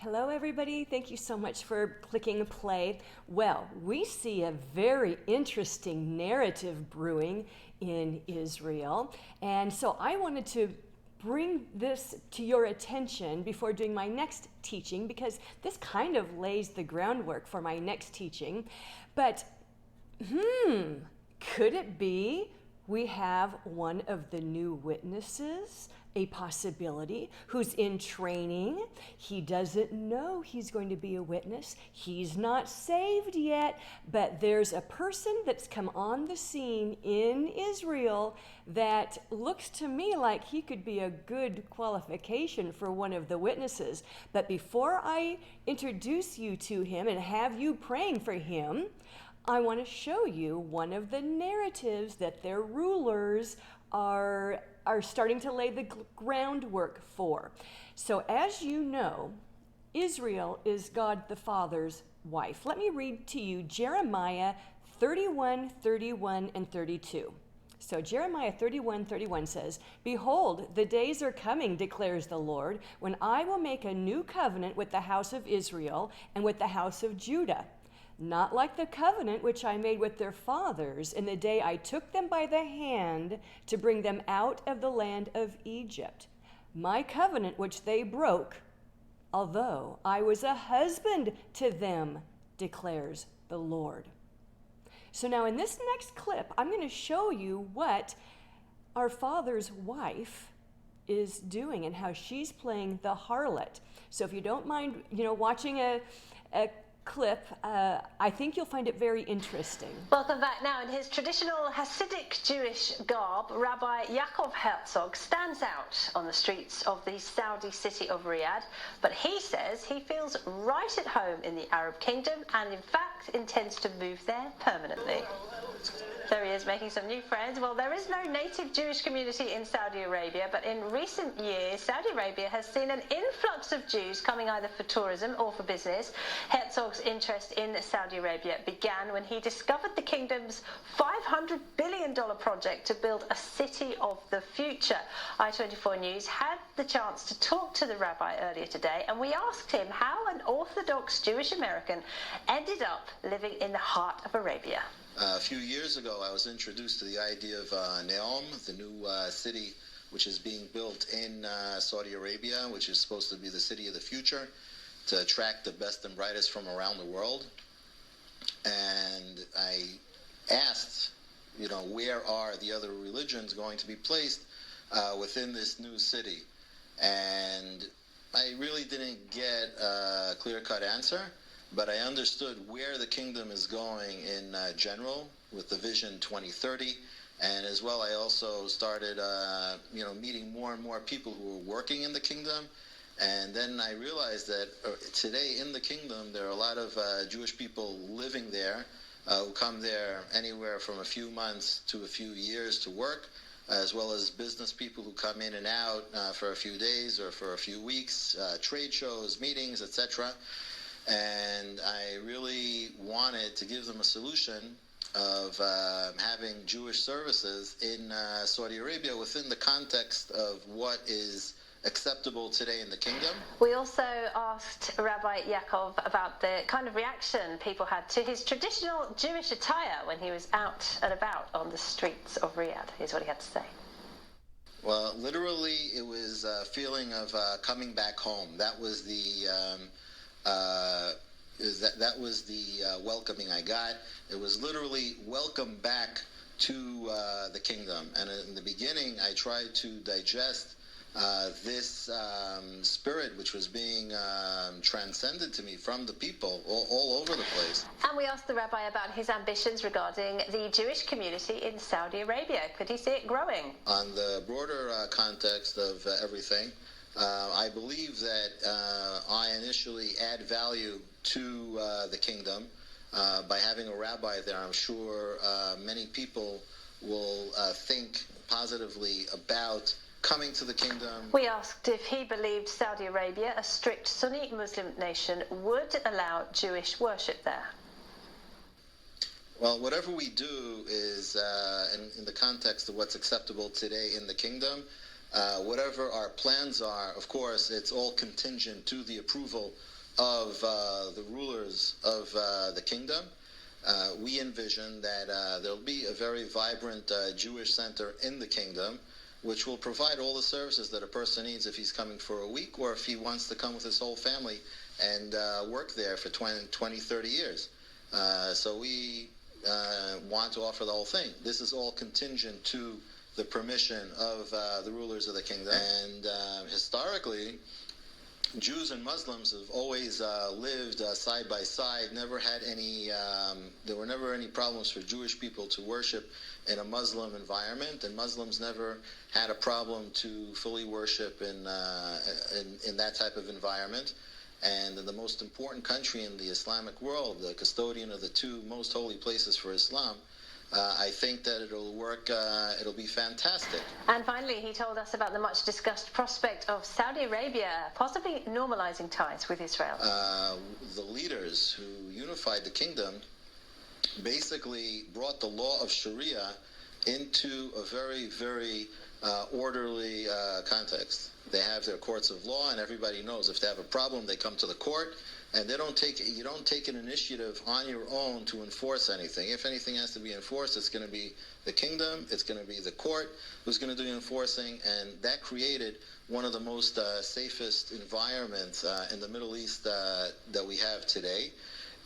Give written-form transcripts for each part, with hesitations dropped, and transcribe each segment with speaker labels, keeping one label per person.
Speaker 1: Hello, everybody. Thank you so much for clicking play. Well, we see a very interesting narrative brewing in Israel. And so I wanted to bring this to your attention before doing my next teaching, because this kind of lays the groundwork for my next teaching. But, could it be we have one of the new witnesses, a possibility, who's in training? He doesn't know he's going to be a witness. He's not saved yet, but there's a person that's come on the scene in Israel that looks to me like he could be a good qualification for one of the witnesses. But before I introduce you to him and have you praying for him, I want to show you one of the narratives that their rulers are starting to lay the groundwork for. So as you know, Israel is God the Father's wife. Let me read to you Jeremiah 31, 31, and 32. So Jeremiah 31, 31 says, "Behold, the days are coming, declares the Lord, when I will make a new covenant with the house of Israel and with the house of Judah. Not like the covenant which I made with their fathers in the day I took them by the hand to bring them out of the land of Egypt. My covenant which they broke, although I was a husband to them, declares the Lord." So now in this next clip, I'm going to show you what our Father's wife is doing and how she's playing the harlot. So if you don't mind, watching a clip, I think you'll find it very interesting.
Speaker 2: Welcome back. Now, in his traditional Hasidic Jewish garb, Rabbi Yaakov Herzog stands out on the streets of the Saudi city of Riyadh, but he says he feels right at home in the Arab kingdom and in fact intends to move there permanently. There he is, making some new friends. Well, there is no native Jewish community in Saudi Arabia, but in recent years, Saudi Arabia has seen an influx of Jews coming either for tourism or for business. Herzog's interest in Saudi Arabia began when he discovered the kingdom's $500 billion project to build a city of the future. I24 News had the chance to talk to the rabbi earlier today, and we asked him how an Orthodox Jewish American ended up living in the heart of Arabia.
Speaker 3: A few years ago, I was introduced to the idea of Neom, the new city which is being built in Saudi Arabia, which is supposed to be the city of the future, to attract the best and brightest from around the world. And I asked, where are the other religions going to be placed within this new city? And I really didn't get a clear-cut answer. But I understood where the kingdom is going in general with the Vision 2030. And as well, I also started, meeting more and more people who were working in the kingdom. And then I realized that today in the kingdom, there are a lot of Jewish people living there who come there anywhere from a few months to a few years to work, as well as business people who come in and out for a few days or for a few weeks, trade shows, meetings, etc. And I really wanted to give them a solution of having Jewish services in Saudi Arabia within the context of what is acceptable today in the kingdom.
Speaker 2: We also asked Rabbi Yaakov about the kind of reaction people had to his traditional Jewish attire when he was out and about on the streets of Riyadh. Here's what he had to say.
Speaker 3: Well, literally, it was a feeling of coming back home. That was the welcoming I got. It was literally welcome back to the kingdom. And in the beginning, I tried to digest this spirit which was being transcended to me from the people all over the place.
Speaker 2: And we asked the rabbi about his ambitions regarding the Jewish community in Saudi Arabia. Could he see it growing?
Speaker 3: On the broader context of everything, I believe that I initially add value to the kingdom by having a rabbi there. I'm sure many people will think positively about coming to the kingdom.
Speaker 2: We asked if he believed Saudi Arabia, a strict Sunni Muslim nation, would allow Jewish worship there.
Speaker 3: Well, whatever we do is in the context of what's acceptable today in the kingdom. Whatever our plans are, of course, it's all contingent to the approval of the rulers of the kingdom. We envision that there'll be a very vibrant Jewish center in the kingdom, which will provide all the services that a person needs if he's coming for a week or if he wants to come with his whole family and work there for 20, 30 years. So we want to offer the whole thing. This is all contingent to the permission of the rulers of the kingdom. And historically, Jews and Muslims have always lived side by side. Never had any. There were never any problems for Jewish people to worship in a Muslim environment, and Muslims never had a problem to fully worship in that type of environment. And in the most important country in the Islamic world, the custodian of the two most holy places for Islam, I think that it'll work, it'll be fantastic.
Speaker 2: And finally, he told us about the much discussed prospect of Saudi Arabia possibly normalizing ties with Israel.
Speaker 3: The leaders who unified the kingdom basically brought the law of Sharia into a very, very orderly context. They have their courts of law, and everybody knows if they have a problem, they come to the court. And you don't take an initiative on your own to enforce anything. If anything has to be enforced, it's going to be the kingdom, it's going to be the court who's going to do the enforcing, and that created one of the most safest environments in the Middle East that we have today.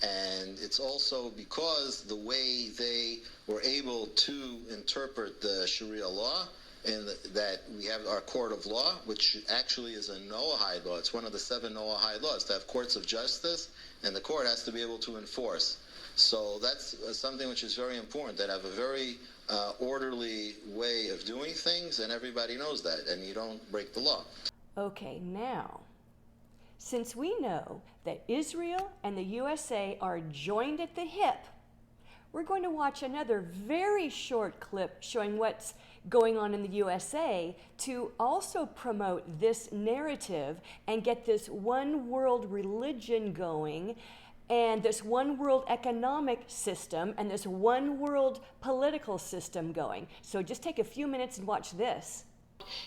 Speaker 3: And it's also because the way they were able to interpret the Sharia law, and that we have our court of law, which actually is a Noahide law. It's one of the 7 Noahide laws to have courts of justice, and the court has to be able to enforce. So that's something which is very important, that have a very orderly way of doing things, and everybody knows that, and you don't break the law.
Speaker 1: Okay, now, since we know that Israel and the USA are joined at the hip, we're going to watch another very short clip showing what's going on in the USA to also promote this narrative and get this one world religion going and this one world economic system and this one world political system going. So just take a few minutes and watch this.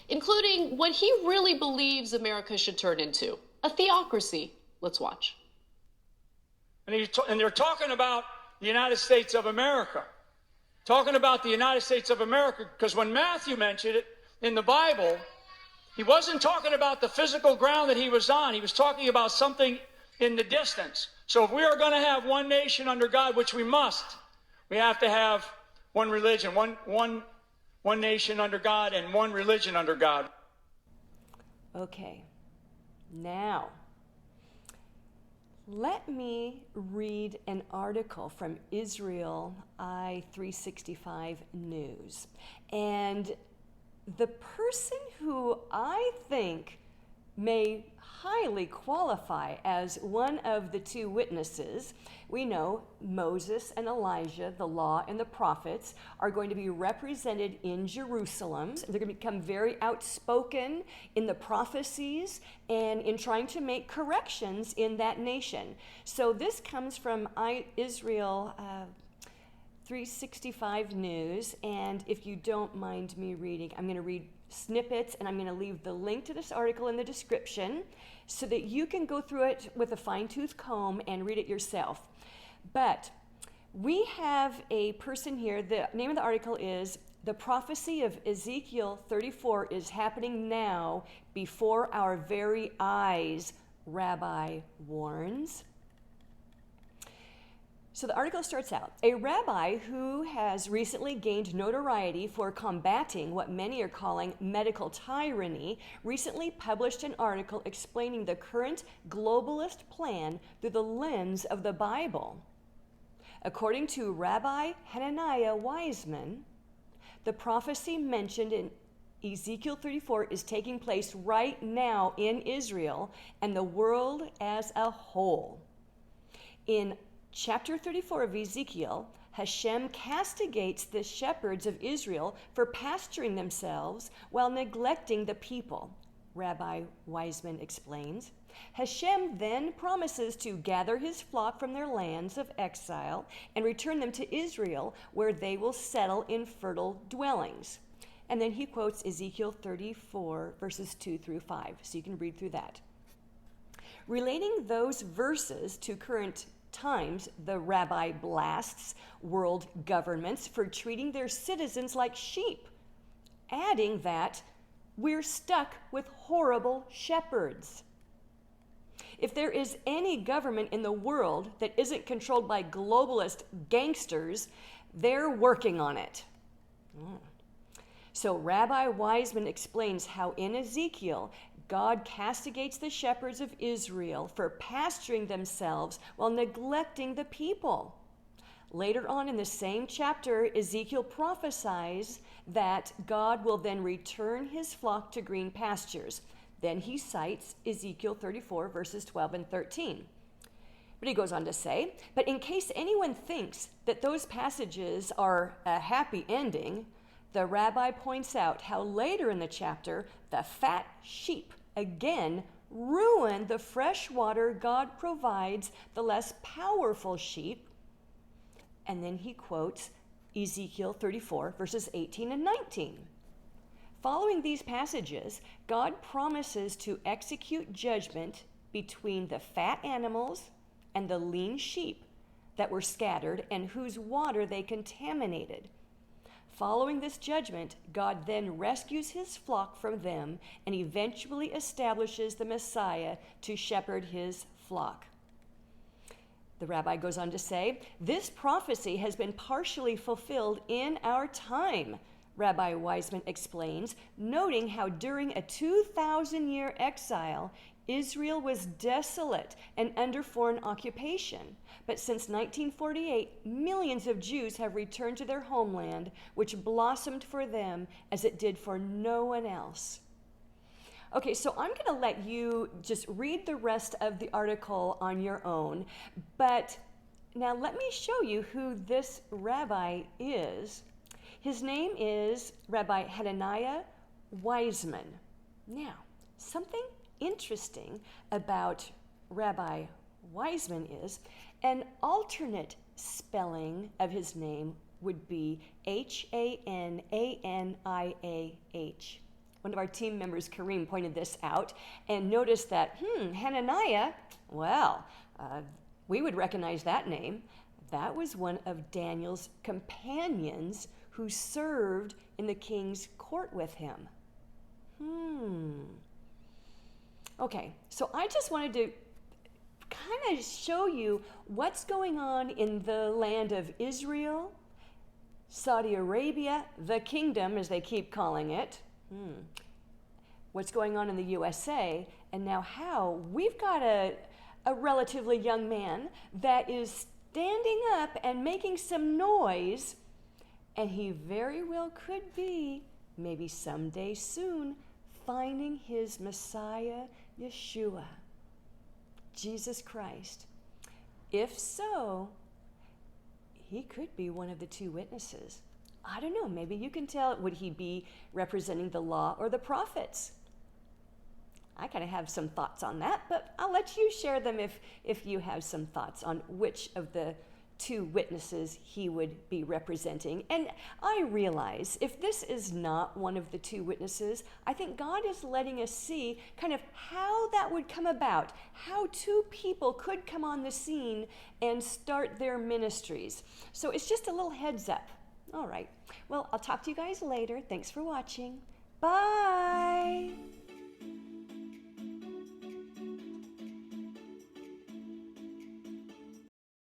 Speaker 4: Including what he really believes America should turn into, a theocracy. Let's watch.
Speaker 5: And they're talking about the United States of America. Talking about the United States of America, because when Matthew mentioned it in the Bible, he wasn't talking about the physical ground that he was on. He was talking about something in the distance. So if we are going to have one nation under God, which we must, we have to have one religion, one nation under God and one religion under God.
Speaker 1: Okay, now let me read an article from Israel I-365 News. And the person who I think may highly qualify as one of the 2 witnesses, we know Moses and Elijah, the law and the prophets, are going to be represented in Jerusalem. They're going to become very outspoken in the prophecies and in trying to make corrections in that nation. So this comes from Israel 365 News, and if you don't mind me reading, I'm going to read snippets, and I'm going to leave the link to this article in the description so that you can go through it with a fine-tooth comb and read it yourself. But we have a person here, the name of the article is "The Prophecy of Ezekiel 34 is Happening Now Before Our Very Eyes," Rabbi warns. So the article starts out, a rabbi who has recently gained notoriety for combating what many are calling medical tyranny recently published an article explaining the current globalist plan through the lens of the Bible. According to Rabbi Hananiah Wiseman, the prophecy mentioned in Ezekiel 34 is taking place right now in Israel and the world as a whole. In Chapter 34 of Ezekiel, Hashem castigates the shepherds of Israel for pasturing themselves while neglecting the people, Rabbi Wiseman explains. Hashem then promises to gather his flock from their lands of exile and return them to Israel, where they will settle in fertile dwellings. And then he quotes Ezekiel 34, verses 2 through 5. So you can read through that. Relating those verses to current times, the rabbi blasts world governments for treating their citizens like sheep, adding that we're stuck with horrible shepherds. If there is any government in the world that isn't controlled by globalist gangsters, they're working on it. So Rabbi Wiseman explains how in Ezekiel, God castigates the shepherds of Israel for pasturing themselves while neglecting the people. Later on in the same chapter, Ezekiel prophesies that God will then return his flock to green pastures. Then he cites Ezekiel 34, verses 12 and 13. But he goes on to say, but in case anyone thinks that those passages are a happy ending, the rabbi points out how later in the chapter, the fat sheep again ruin the fresh water God provides the less powerful sheep. And then he quotes Ezekiel 34, verses 18 and 19. Following these passages, God promises to execute judgment between the fat animals and the lean sheep that were scattered and whose water they contaminated. Following this judgment, God then rescues his flock from them and eventually establishes the Messiah to shepherd his flock. The rabbi goes on to say, this prophecy has been partially fulfilled in our time, Rabbi Wiseman explains, noting how during a 2,000-year exile, Israel was desolate and under foreign occupation. But since 1948, millions of Jews have returned to their homeland, which blossomed for them as it did for no one else. Okay, so I'm going to let you just read the rest of the article on your own, but now let me show you who this rabbi is. His name is Rabbi Hananiah Wiseman. Now, something interesting about Rabbi Wiseman is an alternate spelling of his name would be Hananiah. One of our team members, Kareem, pointed this out and noticed that, Hananiah, well, we would recognize that name. That was one of Daniel's companions who served in the king's court with him. Okay, so I just wanted to kind of show you what's going on in the land of Israel, Saudi Arabia, the kingdom, as they keep calling it. What's going on in the USA, and now how we've got a relatively young man that is standing up and making some noise, and he very well could be, maybe someday soon, finding his Messiah, Yeshua, Jesus Christ. If so, he could be one of the two witnesses. I don't know, maybe you can tell, would he be representing the law or the prophets? I kind of have some thoughts on that, but I'll let you share them if you have some thoughts on which of the two witnesses he would be representing. And I realize if this is not one of the two witnesses, I think God is letting us see kind of how that would come about, how two people could come on the scene and start their ministries. So it's just a little heads up. All right. Well, I'll talk to you guys later. Thanks for watching. Bye.